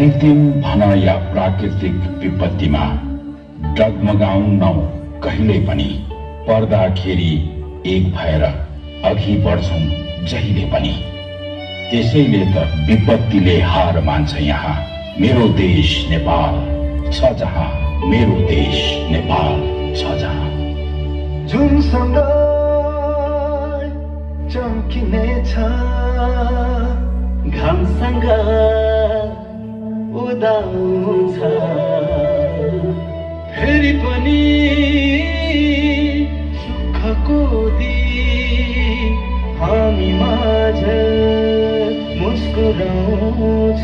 कृत्रिम भन या प्राकृतिक विपत्तिमा डगमगाउनौ कहिल्यै पनि, पर्दाखेरि एक भएर अघि बढ्छौं जहिले पनि। त्यसैले त विपत्तिले हार मान्छ यहाँ, मेरो देश नेपाल छ जहाँ, मेरो देश नेपाल छ जहाँ। जुनसँग चम्किनेछ घामसँग उदाउँछ, फेरि पनि सुखको दिन हामी माझ मुस्कुराउँछ।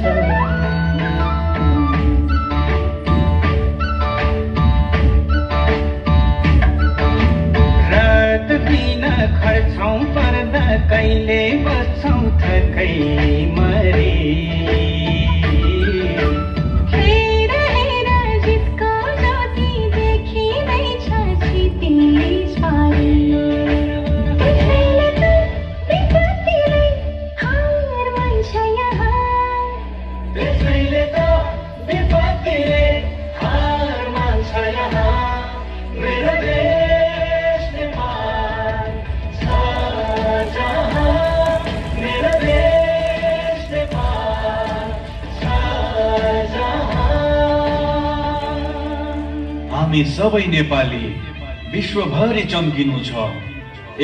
रात दिन खर्छौं पर्दा कहिले बस्छौं थकै मरे। हामी सबै नेपाली विश्वभरि चम्किनु छ,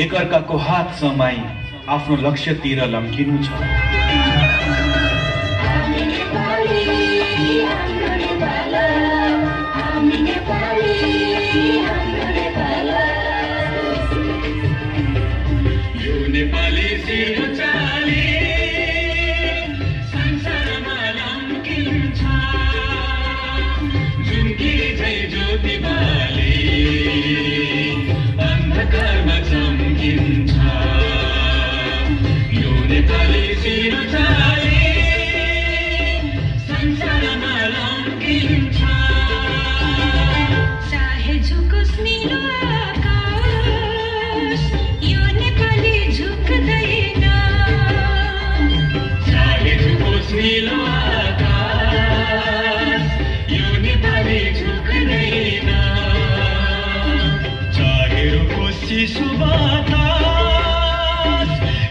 एकअर्काको हात समाई आफ्नो लक्ष्यतिर लम्किनु छ।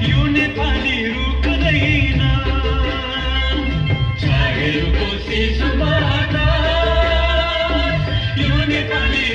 यो नेपाली रुक्दैन, चाहेको चिसो बातास, यो नेपाली